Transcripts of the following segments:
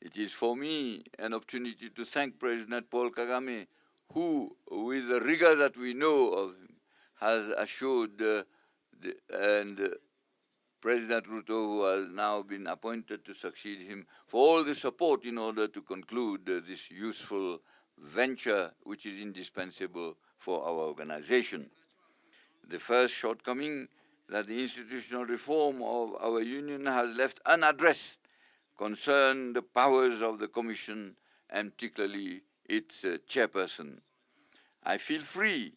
It is for me an opportunity to thank President Paul Kagame, who, with the rigor that we know of, has assured President Ruto, who has now been appointed to succeed him, for all the support in order to conclude this useful venture which is indispensable for our organization. The first shortcoming that the institutional reform of our union has left unaddressed concern the powers of the Commission and particularly its chairperson. I feel free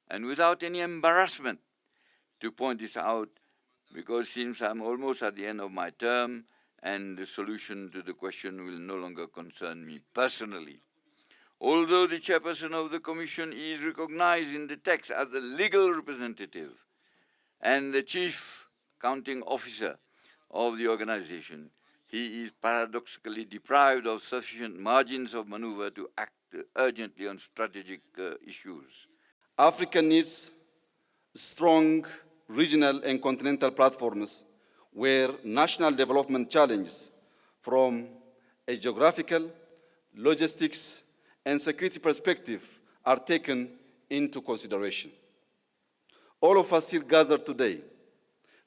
and without any embarrassment to point this out because since I'm almost at the end of my term and the solution to the question will no longer concern me personally. Although the chairperson of the Commission is recognized in the text as the legal representative and the chief accounting officer of the organization, he is paradoxically deprived of sufficient margins of maneuver to act urgently on strategic issues. Africa needs strong regional and continental platforms where national development challenges from a geographical, logistics, and security perspective are taken into consideration. All of us here gathered today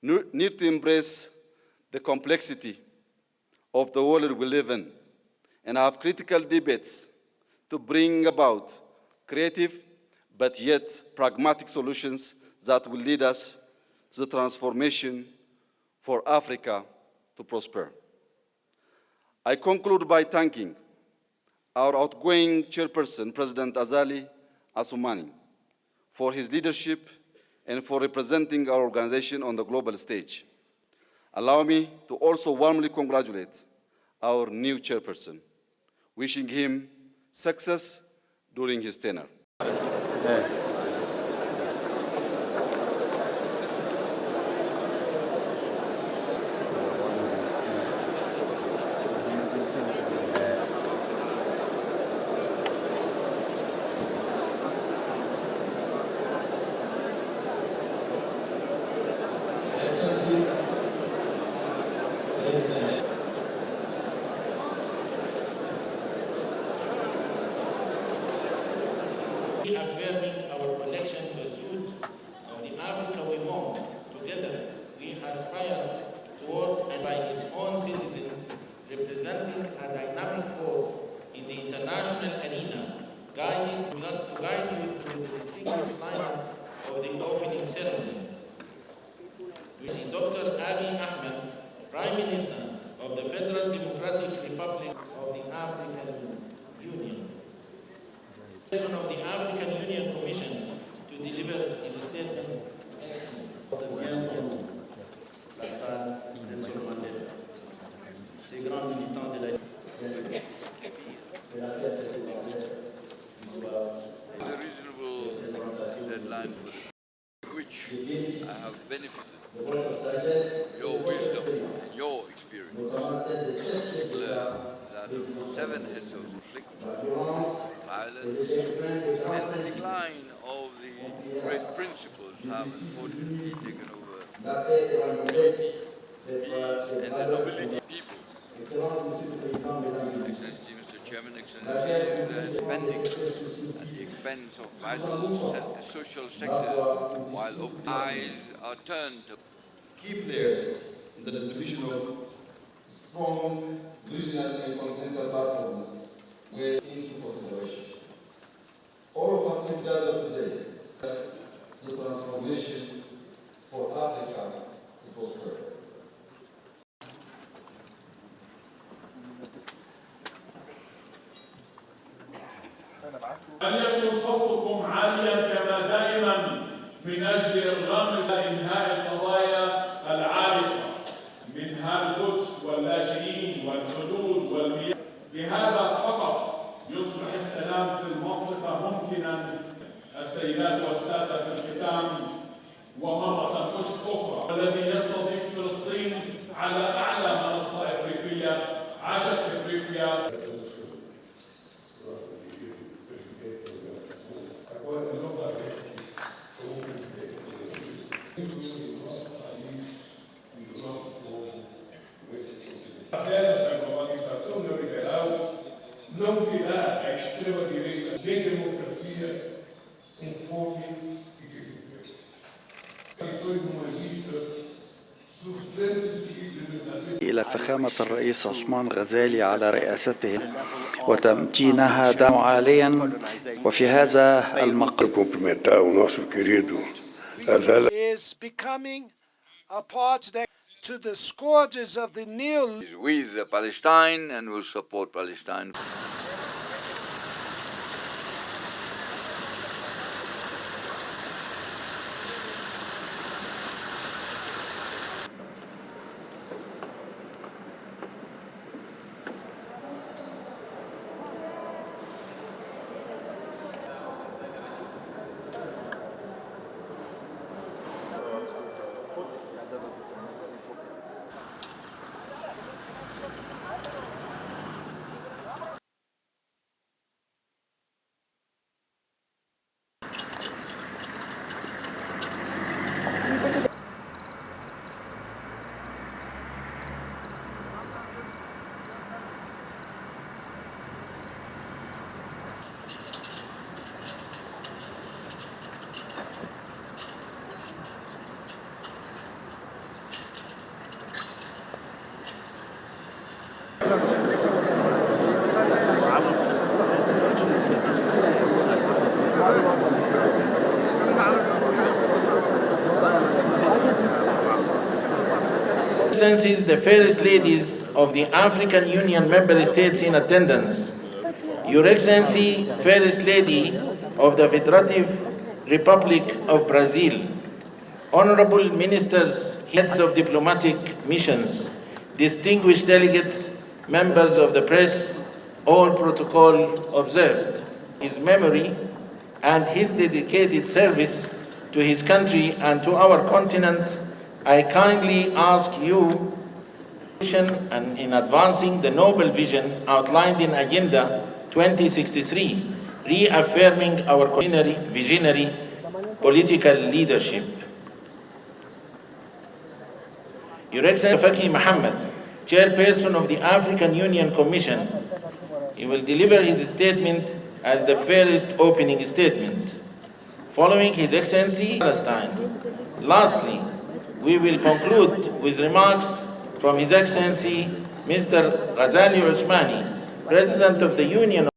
need to embrace the complexity of the world we live in and have critical debates to bring about creative but yet pragmatic solutions that will lead us to the transformation for Africa to prosper. I conclude by thanking our outgoing chairperson, President Azali Assoumani, for his leadership and for representing our organization on the global stage. Allow me to also warmly congratulate our new chairperson, wishing him success during his tenure. Affirming our connection to the pursuit of the Africa we want, together we aspire towards and by its own citizens, representing a dynamic force in the international arena, to guide you through the distinguished lineup of the opening ceremony. We see Dr. Abiy Ahmed, Prime Minister of the Federal Democratic Republic of the African Union. Of the African Union Commission to deliver its statement. La salle Nelson Mandela. Ces grands militants de la The reasonable deadline for which I have benefited, your wisdom and your experience, in particular that of 7 heads of conflict, violence, and the decline of the great principles have unfortunately taken over peace and the nobility of people. Excellency, Mr. Chairman, Excellency, the spending at the expense of vital social sectors, while open eyes are turned to Key players in the distribution of strong regional and continental platforms were into consideration. All of us have gathered today the transformation for Africa to prosper. أن يكون صوتكم عاليا كما دائما من أجل إرغام إنهاء القضايا العالقة منها القدس واللاجئين والحدود والمياه. بهذا فقط يصبح السلام في المنطقة ممكنا. السيدات والسادة في الختام ومرة أخرى الذي يستضيف فلسطين على أعلى منصة إفريقية عاشت إفريقيا. Não virá a extrema-direita nem democracia com fome e desemprego. Eleições humanistas dos grandes líderes إلى فخامة الرئيس عثمان غزالي على رئاسته وتمتينها دعم عاليا وفي هذا المقام is becoming a part to the scourges of the Nile. Is with Palestine and will support Palestine. Excellencies, the fairest ladies of the African Union member states in attendance, Your Excellency, fairest lady of the Federative Republic of Brazil, honorable ministers, heads of diplomatic missions, distinguished delegates, members of the press, all protocol observed. His memory and his dedicated service to his country and to our continent, I kindly ask you, and in advancing the noble vision outlined in Agenda 2063, reaffirming our visionary political leadership. Your Excellency Faki Mohammed, Chairperson of the African Union Commission, he will deliver his statement as the fairest opening statement. Following His Excellency Palestine. Lastly, we will conclude with remarks from His Excellency Mr. Ghazali Usmani, President of the Union